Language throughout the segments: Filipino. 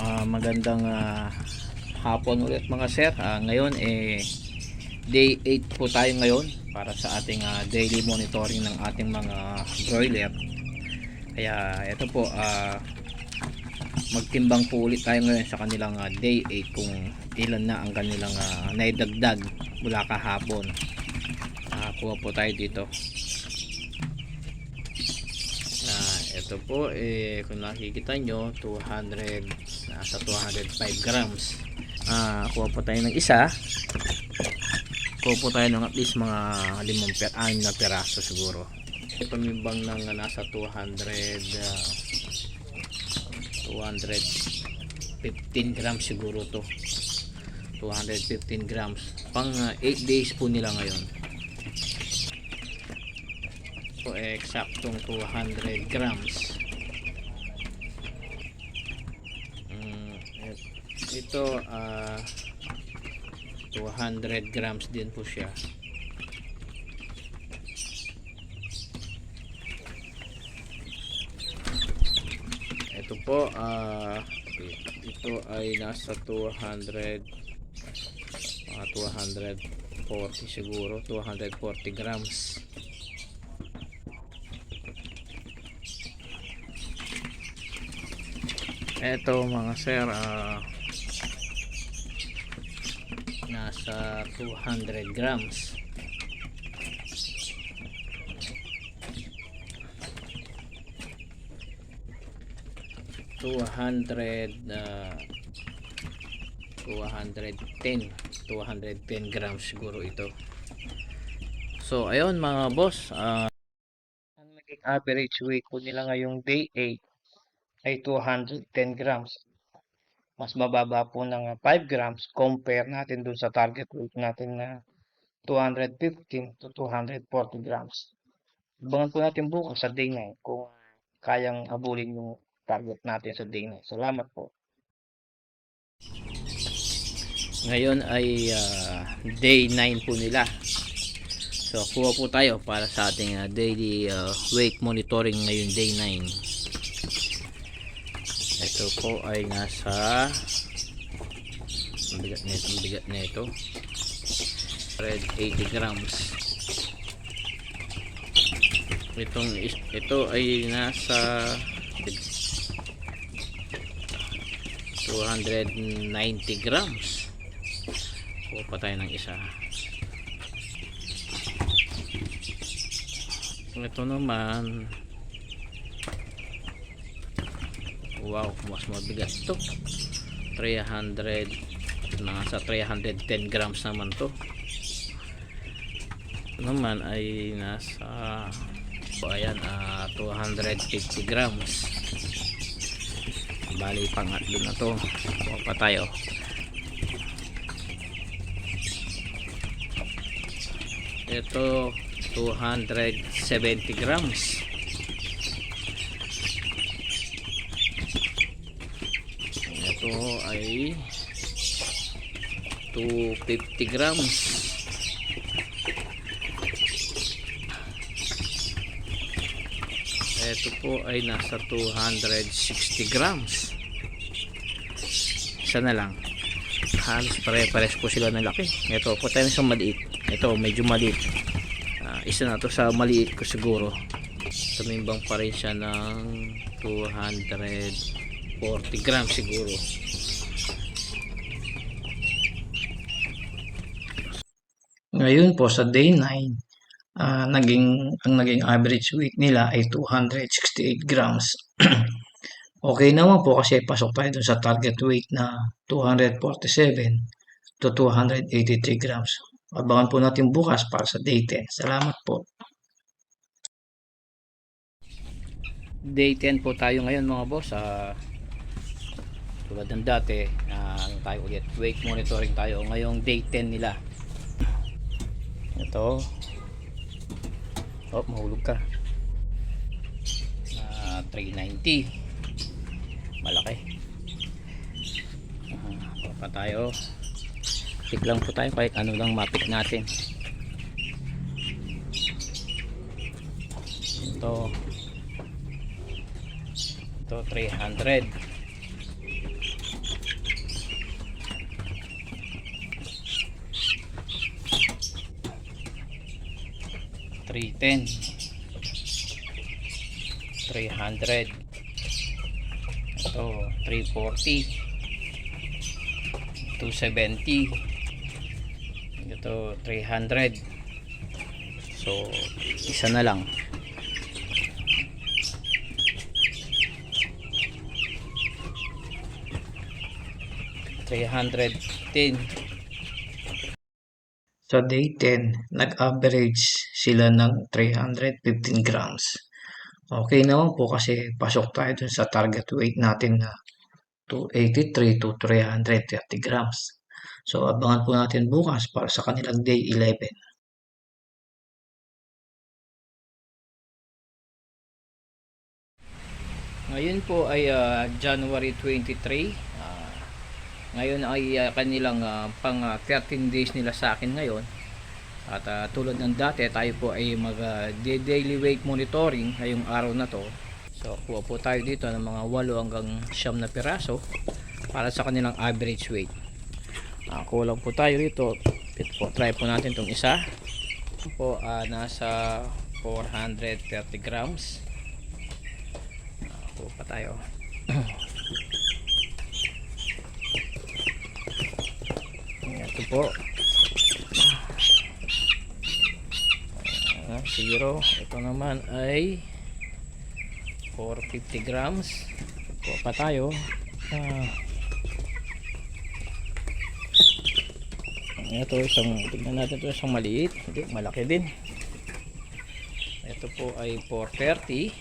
Magandang hapon ulit mga sir. Ngayon day 8 po tayo ngayon para sa ating daily monitoring ng ating mga broiler. Kaya ito po, magtimbang po ulit tayo ngayon sa kanilang day 8 kung ilan na ang kanilang naidagdag mula kahapon. Kuha po tayo dito. Ito po kung nakikita nyo, nasa 205 grams. Kuha po tayo ng isa. Kuha po tayo ng at least mga 6 na piraso siguro. Pamimbang ng nasa 215 grams siguro to. 215 grams. Pang 8 days po nila ngayon. So eksaktong 200 grams. Ito 200 grams din po siya. Ito po ito ay nasa 240 siguro, 240 grams. Eto mga sir, nasa 200 grams. $210 grams siguro ito. So ayun mga boss, ang naging average weight po nila ngayong day 8 ay 210 grams. Mas mababa po ng 5 grams compare natin dun sa target weight natin na 215 to 240 grams. Abangan po natin bukas sa day 9 kung kayang abulin yung target natin sa day 9. Salamat po. Ngayon ay day 9 po nila. So kuha po tayo para sa ating daily weight monitoring ngayon day 9. Ito po ay nasa bigat nito 180 grams. Ito ay nasa 290 grams. Kuha pa tayo ng isa. Ito naman, wow, mas mabigat to. 300, nasa 310 grams naman to. Ito naman ay nasa ayan, 250 grams. Bali pangatlo na to. Kuha pa tayo. Ito 270 grams. Ito ay 250 grams. Ito po ay nasa 260 grams. Isa na lang. Halos pare-pares po sila ng laki. Ito po tayo sa maliit. Ito medyo maliit. Isa na to sa maliit ko siguro. Tumimbang pa rin siya ng 240 grams siguro. Ngayon po sa day 9, ang naging average weight nila ay 268 grams. Okay naman po kasi pasok tayo dun sa target weight na 247 to 283 grams. Abangan po natin bukas para sa day 10. Salamat po. Day 10 po tayo ngayon mga boss. Tulad ng dati, tayo ulit weight monitoring tayo. Ngayong day 10 nila. Ito. Oh, mahulog ka. 390. Malaki. Pa tayo. Pick lang po tayo kahit ano lang mapik natin. Ito 300. 310, 300, ito 340, 270, ito 300. So isa na lang. $310. Sa day 10, nag-average sila ng 315 grams. Okay naman po kasi pasok tayo dun sa target weight natin na 283 to 330 grams. So abangan po natin bukas para sa kanilang day 11. Ngayon po ay January 23. Ngayon ay kanilang pang 13 days nila sa akin ngayon. At tulad ng dati, tayo po ay mag daily weight monitoring ngayong araw na to. So kuha po tayo dito ng mga 8 hanggang 9 na piraso para sa kanilang average weight. Kulang po tayo dito. Try po natin itong isa. Po nasa 430 grams. Kuha pa tayo. Ito po 0. Ito naman ay 450 grams. Kuha pa tayo. Ito tignan natin ito, isang maliit. Hindi, malaki din. Ito po ay 430.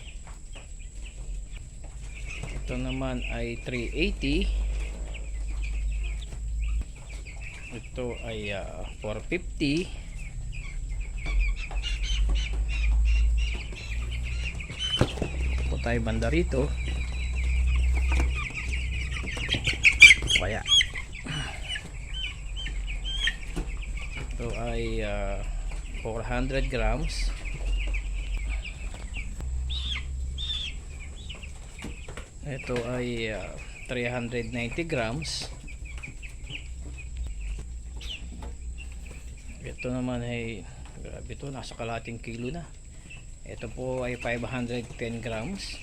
Ito naman ay 380. Ito ay 450. Ito tayo banda rito. Kaya ito ay 400 grams. Ito ay 390 grams. Ito naman ay grabe, ito nasa kalahating kilo na. Ito po ay 510 grams.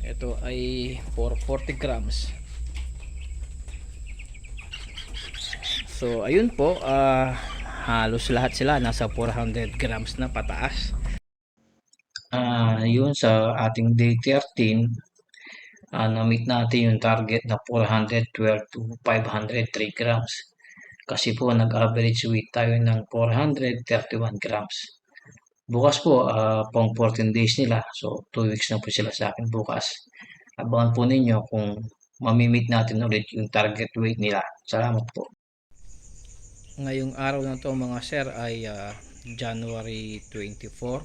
Ito ay 440 grams. So ayun po, halos lahat sila nasa 400 grams na pataas. Yun sa ating day 13, na-meet natin yung target na 412 to 503 grams. Kasi po nag-average weight tayo ng 431 grams. Bukas po, pang 14 days nila. So 2 weeks na po sila sa akin bukas. Abangan po ninyo kung mamimit natin ulit yung target weight nila. Salamat po. Ngayong araw na to mga sir ay January 24.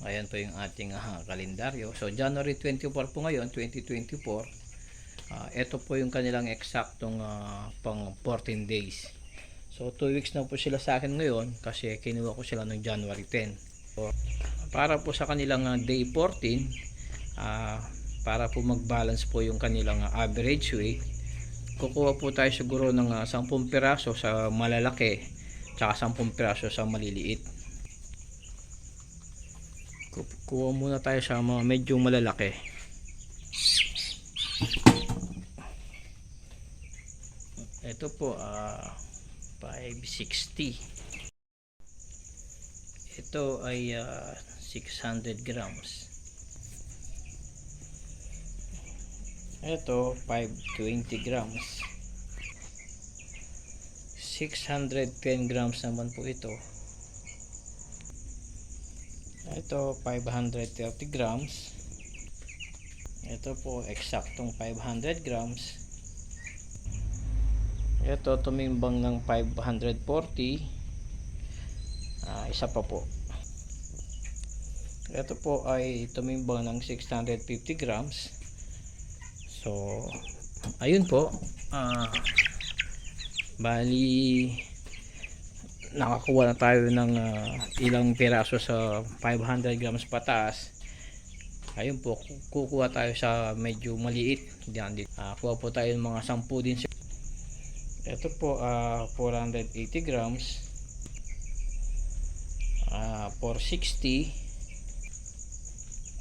Ayan po yung ating kalendaryo. So January 24 po ngayon, 2024. Ito po yung kanilang eksaktong pang 14 days. So 2 weeks na po sila sa akin ngayon kasi kinuha ko sila ng January 10. So, para po sa kanilang day 14, para po mag-balance po yung kanilang average weight, kukuha po tayo siguro ng 10 piraso sa malalaki tsaka 10 piraso sa maliliit. Kuha muna tayo sa mga medyo malalaki. Ito po 560. Ito ay 600 grams. Ito 520 grams. 610 grams naman po ito. Ito 530 grams. Ito po eksaktong 500 grams. Ito tumimbang ng 540. Isa pa po. Ito po ay tumimbang ng 650 grams. So ayun po, bali nakakuha na tayo ng ilang piraso sa 500 grams pataas. Ayun po, kukuha tayo sa medyo maliit. Diyan, kuha po tayo ng mga 10 din. Ito po 480 grams, 460,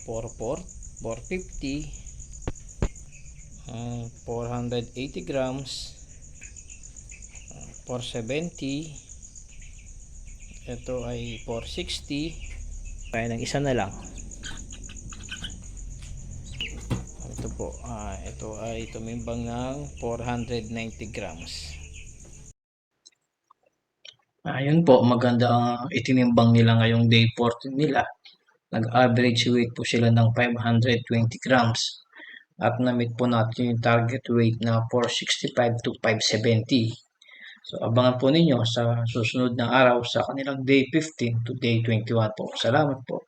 450, 480 grams, 470. Ito ay 460. Kaya ng isa na lang. Ito po, ito ay tumimbang ng 490 grams. Ayun po, maganda ang itinimbang nila ngayong day 14 nila. Nag-average weight po sila ng 520 grams. At na-meet po natin yung target weight na 465 to 570. So, abangan po ninyo sa susunod na araw sa kanilang day 15 to day 21 po. Salamat po.